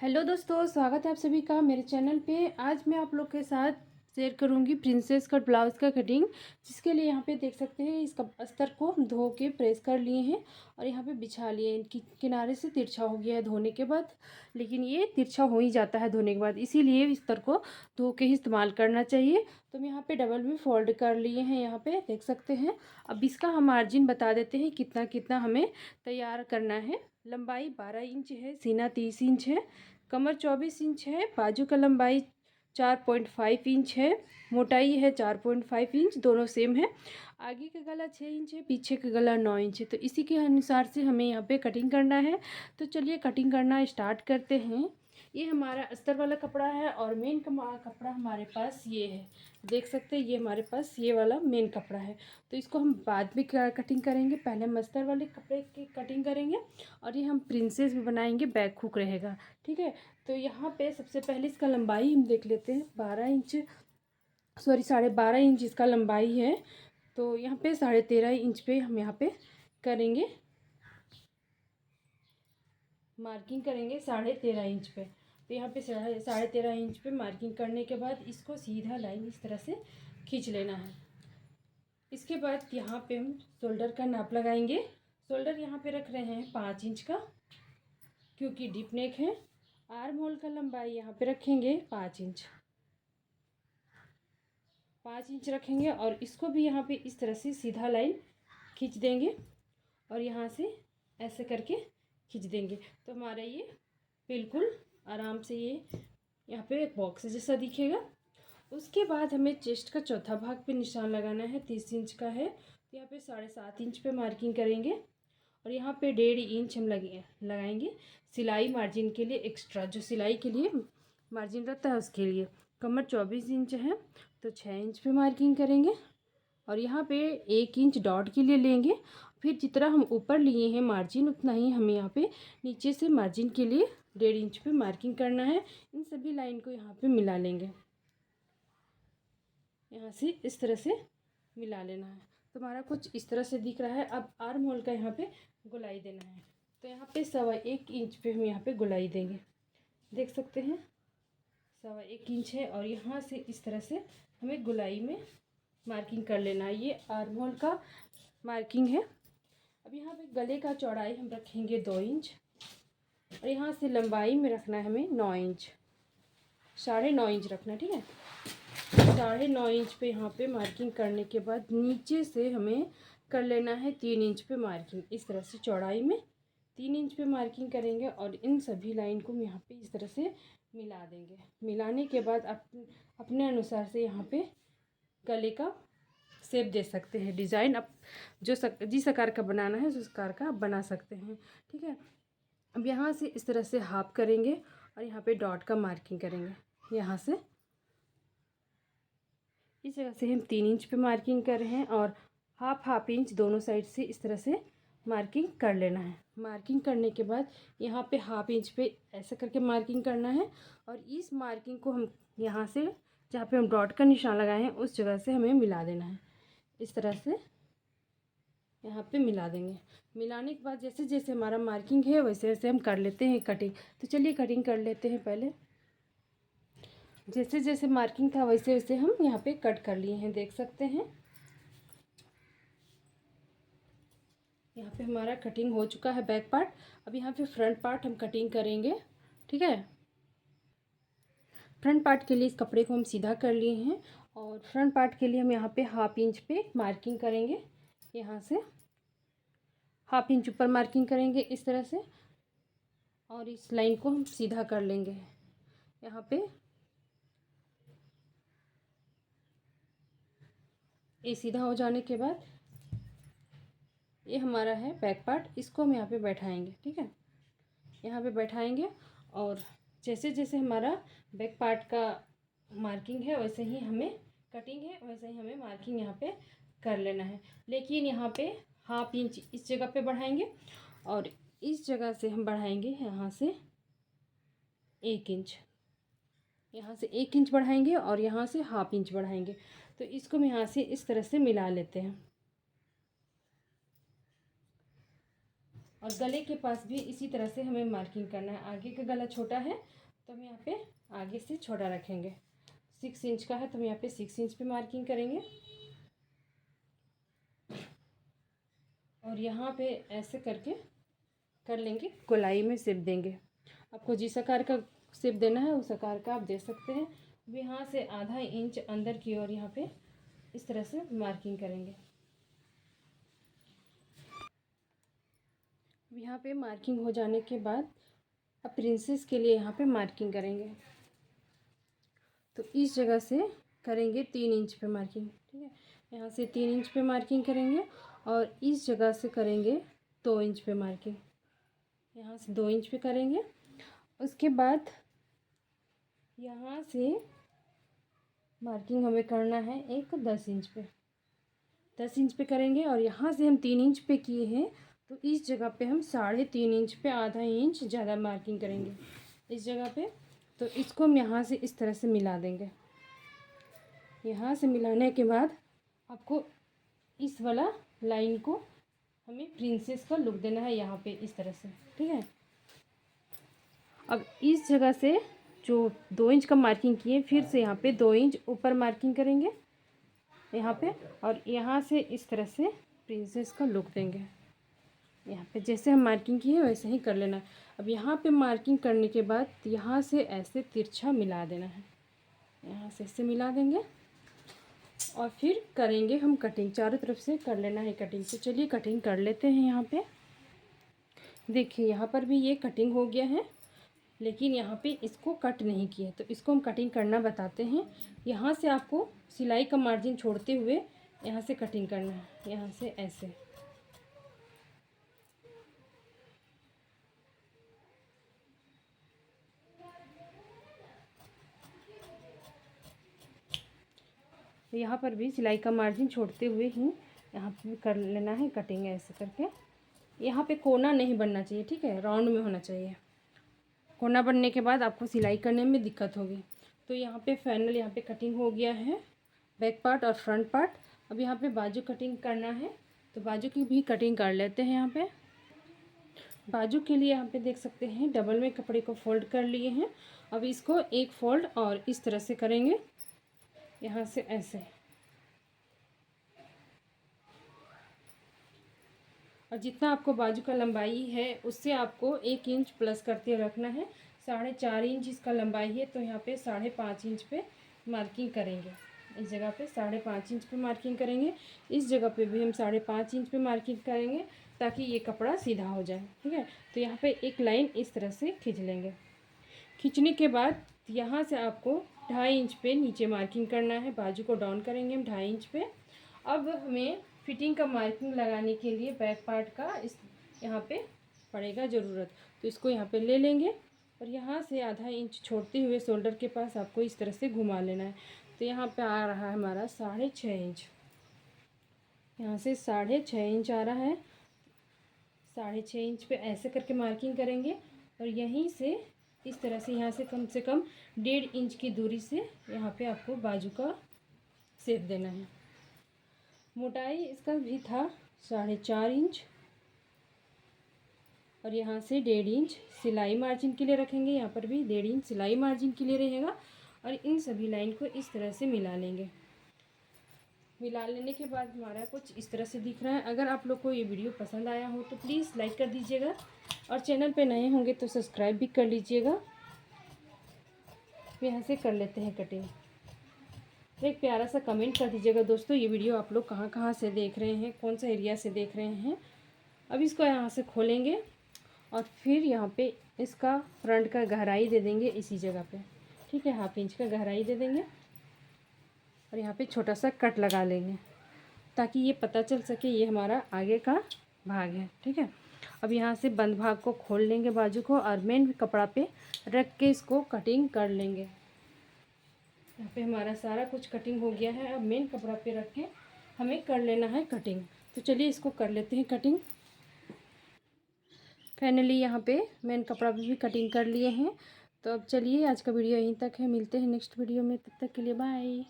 Hello दोस्तों, स्वागत है आप सभी का मेरे चैनल पे। आज मैं आप लोग के साथ शेयर करूंगी प्रिंसेस कट ब्लाउज़ का कटिंग, जिसके लिए यहाँ पे देख सकते हैं इसका अस्तर को धो के प्रेस कर लिए हैं और यहाँ पे बिछा लिए हैं। इनकी किनारे से तिरछा हो गया है धोने के बाद, लेकिन ये तिरछा हो ही जाता है धोने के बाद, इसीलिए अस्तर को धो के ही इस्तेमाल करना चाहिए। तो हम यहाँ पे डबल भी फोल्ड कर लिए हैं, यहाँ पे देख सकते हैं। अब इसका हम मार्जिन बता देते हैं कितना कितना हमें तैयार करना है। लंबाई 12 इंच है, सीना 30 इंच है, कमर 24 इंच है, बाजू का लंबाई 4.5 इंच है, मोटाई है 4.5 इंच, दोनों सेम है। आगे का गला 6 इंच है, पीछे का गला 9 इंच है। तो इसी के अनुसार से हमें यहाँ पे कटिंग करना है। तो चलिए कटिंग करना स्टार्ट करते हैं। ये हमारा अस्तर वाला कपड़ा है और मेन कपड़ा हमारे पास ये है, देख सकते हैं। ये हमारे पास ये वाला मेन कपड़ा है। तो इसको हम बाद में कटिंग करेंगे, पहले हम अस्तर वाले कपड़े की कटिंग करेंगे और ये हम प्रिंसेस में बनाएंगे, बैक हुक रहेगा, ठीक है। तो यहाँ पे सबसे पहले इसका लंबाई हम देख लेते हैं। 12.5 इंच इसका लंबाई है। तो यहाँ पे 13.5 इंच पे हम यहाँ पे करेंगे, मार्किंग करेंगे 13.5 इंच पे। तो यहाँ पे 13.5 इंच पे मार्किंग करने के बाद इसको सीधा लाइन इस तरह से खींच लेना है। इसके बाद यहाँ पे हम शोल्डर का नाप लगाएंगे। शोल्डर यहाँ पे रख रहे हैं 5 इंच का, क्योंकि डीप नेक है। आर्म होल का लंबाई यहाँ पे रखेंगे 5 इंच, 5 इंच रखेंगे और इसको भी यहाँ पे इस तरह से सीधा लाइन खींच देंगे और यहाँ से ऐसे करके खींच देंगे। तो हमारा ये बिल्कुल आराम से ये यहाँ पे एक बॉक्स जैसा दिखेगा। उसके बाद हमें चेस्ट का चौथा भाग पे निशान लगाना है, 30 इंच का है। तो यहाँ पे 7.5 इंच पे मार्किंग करेंगे और यहाँ पे 1.5 इंच हम लगाएंगे सिलाई मार्जिन के लिए, एक्स्ट्रा जो सिलाई के लिए मार्जिन रहता है उसके लिए। कमर 24 इंच है, तो 6 इंच पे मार्किंग करेंगे और यहाँ पे 1 इंच डॉट के लिए लेंगे। फिर जितना हम ऊपर लिए हैं मार्जिन, उतना ही हमें यहाँ पे नीचे से मार्जिन के लिए 1.5 इंच पे मार्किंग करना है। इन सभी लाइन को यहाँ पे मिला लेंगे, यहाँ से इस तरह से मिला लेना है। तो हमारा कुछ इस तरह से दिख रहा है। अब आर्म होल का यहाँ पे गोलाई देना है। तो यहाँ पे 1.25 इंच पे हम यहाँ पे गोलाई देंगे, देख सकते हैं 1.25 इंच है और यहाँ से इस तरह से हमें गोलाई में मार्किंग कर लेना है। ये आर्म होल का मार्किंग है। अब यहाँ पे गले का चौड़ाई हम रखेंगे 2 इंच और यहाँ से लंबाई में रखना है हमें 9 इंच, 9.5 इंच रखना है, ठीक है। 9.5 इंच पे यहाँ पे मार्किंग करने के बाद नीचे से हमें कर लेना है 3 इंच पे मार्किंग। इस तरह से चौड़ाई में 3 इंच पे मार्किंग करेंगे और इन सभी लाइन को यहाँ पे इस तरह से मिला देंगे। मिलाने के बाद अपने अनुसार से यहाँ पे गले का शेप दे सकते हैं, डिज़ाइन आप जिस आकार का बनाना है उस आकार का आप बना सकते हैं, ठीक है। अब यहाँ से इस तरह से हाफ करेंगे और यहाँ पे डॉट का मार्किंग करेंगे। यहाँ से इस जगह से हम 3 इंच पे मार्किंग कर रहे हैं और हाफ इंच दोनों साइड से इस तरह से मार्किंग कर लेना है। मार्किंग करने के बाद यहाँ पे हाफ इंच पे ऐसे करके मार्किंग करना है और इस मार्किंग को हम यहाँ से जहाँ पे हम डॉट का निशान लगाए हैं उस जगह से हमें मिला देना है। इस तरह से यहाँ पे मिला देंगे। मिलाने के बाद जैसे जैसे हमारा मार्किंग है वैसे वैसे हम कर लेते हैं कटिंग। तो चलिए कटिंग कर लेते हैं। पहले जैसे जैसे मार्किंग था वैसे वैसे हम यहाँ पे कट कर लिए हैं, देख सकते हैं। यहाँ पे हमारा कटिंग हो चुका है बैक पार्ट। अब यहाँ पे फ्रंट पार्ट हम कटिंग करेंगे, ठीक है। फ्रंट पार्ट के लिए इस कपड़े को हम सीधा कर लिए हैं और फ्रंट पार्ट के लिए हम यहाँ पे हाफ इंच पे मार्किंग करेंगे। यहाँ से हाफ इंच ऊपर मार्किंग करेंगे इस तरह से और इस लाइन को हम सीधा कर लेंगे। यहाँ पे ये सीधा हो जाने के बाद ये हमारा है बैक पार्ट, इसको हम यहाँ पे बैठाएंगे, ठीक है। यहाँ पे बैठाएंगे और जैसे जैसे हमारा बैक पार्ट का मार्किंग है वैसे ही हमें कटिंग है, वैसे ही हमें मार्किंग यहाँ पे कर लेना है। लेकिन यहाँ पे हाफ इंच इस जगह पे बढ़ाएंगे और इस जगह से हम बढ़ाएंगे यहाँ से 1 इंच, यहाँ से 1 इंच बढ़ाएंगे और यहाँ से हाफ इंच बढ़ाएंगे। तो इसको हम यहाँ से इस तरह से मिला लेते हैं और गले के पास भी इसी तरह से हमें मार्किंग करना है। आगे का गला छोटा है तो हम यहाँ पे आगे से छोटा रखेंगे। 6 इंच का है तो हम यहाँ पे 6 इंच पे मार्किंग करेंगे। और यहाँ पे ऐसे करके कर लेंगे, गोलाई में शेप देंगे। आपको जिस आकार का शेप देना है उस आकार का आप दे सकते हैं। अब यहाँ से आधा इंच अंदर की ओर यहाँ पे इस तरह से मार्किंग करेंगे। यहाँ पे मार्किंग हो जाने के बाद अब प्रिंसेस के लिए यहाँ पे मार्किंग करेंगे। तो इस जगह से करेंगे 3 इंच पे मार्किंग, ठीक है। यहाँ से 3 इंच पे मार्किंग करेंगे और इस जगह से करेंगे 2 इंच पे मार्किंग। यहाँ से 2 इंच पे करेंगे। उसके बाद यहाँ से मार्किंग हमें करना है एक 10 इंच पे, 10 इंच पे करेंगे। और यहाँ से हम 3 इंच पे किए हैं तो इस जगह पे हम 3.5 इंच पे आधा इंच ज़्यादा मार्किंग करेंगे इस जगह पे। तो इसको हम यहाँ से इस तरह से मिला देंगे। यहाँ से मिलाने के बाद आपको इस वाला लाइन को हमें प्रिंसेस का लुक देना है यहाँ पे इस तरह से, ठीक है। अब इस जगह से जो 2 इंच का मार्किंग किए फिर से यहाँ पे 2 इंच ऊपर मार्किंग करेंगे यहाँ पे, और यहाँ से इस तरह से प्रिंसेस का लुक देंगे। यहाँ पे जैसे हम मार्किंग किए वैसे ही कर लेना। अब यहाँ पे मार्किंग करने के बाद यहाँ से ऐसे तिरछा मिला देना है, यहाँ से ऐसे मिला देंगे और फिर करेंगे हम कटिंग। चारों तरफ से कर लेना है कटिंग। तो चलिए कटिंग कर लेते हैं। यहाँ पे देखिए यहाँ पर भी ये कटिंग हो गया है, लेकिन यहाँ पे इसको कट नहीं किया, तो इसको हम कटिंग करना बताते हैं। यहाँ से आपको सिलाई का मार्जिन छोड़ते हुए यहाँ से कटिंग करना है, यहाँ से ऐसे। यहाँ पर भी सिलाई का मार्जिन छोड़ते हुए ही यहाँ पे कर लेना है कटिंग ऐसे करके। यहाँ पे कोना नहीं बनना चाहिए, ठीक है, राउंड में होना चाहिए। कोना बनने के बाद आपको सिलाई करने में दिक्कत होगी। तो यहाँ पे फाइनल यहाँ पे कटिंग हो गया है, बैक पार्ट और फ्रंट पार्ट। अब यहाँ पे बाजू कटिंग करना है, तो बाजू की भी कटिंग कर लेते हैं। यहाँ पे बाजू के लिए यहाँ पे देख सकते हैं डबल में कपड़े को फोल्ड कर लिए हैं। अब इसको एक फोल्ड और इस तरह से करेंगे, यहाँ से ऐसे। और जितना आपको बाजू का लंबाई है उससे आपको 1 इंच प्लस करते रखना है। 4.5 इंच इसका लंबाई है, तो यहाँ पे 5.5 इंच पे मार्किंग करेंगे। इस जगह पे 5.5 इंच पे मार्किंग करेंगे। इस जगह पे भी हम 5.5 इंच पे मार्किंग करेंगे ताकि ये कपड़ा सीधा हो जाए, ठीक है। तो यहाँ पे एक लाइन इस तरह से खींच लेंगे। खींचने के बाद यहाँ से आपको 2.5 इंच पे नीचे मार्किंग करना है। बाजू को डाउन करेंगे हम 2.5 इंच पे। अब हमें फिटिंग का मार्किंग लगाने के लिए बैक पार्ट का इस यहाँ पे पड़ेगा ज़रूरत, तो इसको यहाँ पे ले लेंगे और यहाँ से आधा इंच छोड़ते हुए शोल्डर के पास आपको इस तरह से घुमा लेना है। तो यहाँ पे आ रहा है हमारा 6.5 इंच, यहाँ से 6.5 इंच आ रहा है। 6.5 इंच पे ऐसे करके मार्किंग करेंगे और यहीं से इस तरह से यहाँ से कम 1.5 इंच की दूरी से यहाँ पे आपको बाजू का शेप देना है। मोटाई इसका भी था 4.5 इंच और यहाँ से 1.5 इंच सिलाई मार्जिन के लिए रखेंगे। यहाँ पर भी 1.5 इंच सिलाई मार्जिन के लिए रहेगा और इन सभी लाइन को इस तरह से मिला लेंगे। मिला लेने के बाद हमारा कुछ इस तरह से दिख रहा है। अगर आप लोग को ये वीडियो पसंद आया हो तो प्लीज़ लाइक कर दीजिएगा और चैनल पे नए होंगे तो सब्सक्राइब भी कर लीजिएगा। यहाँ से कर लेते हैं कटिंग। एक प्यारा सा कमेंट कर दीजिएगा दोस्तों, ये वीडियो आप लोग कहाँ से देख रहे हैं, कौन सा एरिया से देख रहे हैं। अब इसको यहाँ से खोलेंगे और फिर यहाँ पे इसका फ्रंट का गहराई दे देंगे इसी जगह पे, ठीक है। 1/2 इंच का गहराई दे देंगे और यहाँ पे छोटा सा कट लगा लेंगे ताकि ये पता चल सके ये हमारा आगे का भाग है, ठीक है। अब यहाँ से बंद भाग को खोल लेंगे बाजू को और मेन कपड़ा पे रख के इसको कटिंग कर लेंगे। यहाँ पे हमारा सारा कुछ कटिंग हो गया है। अब मेन कपड़ा पे रख के हमें कर लेना है कटिंग। तो चलिए इसको कर लेते हैं कटिंग। फाइनली यहाँ पे मेन कपड़ा भी कटिंग कर लिए हैं। तो अब चलिए आज का वीडियो यहीं तक है, मिलते हैं नेक्स्ट वीडियो में, तब तक के लिए बाय।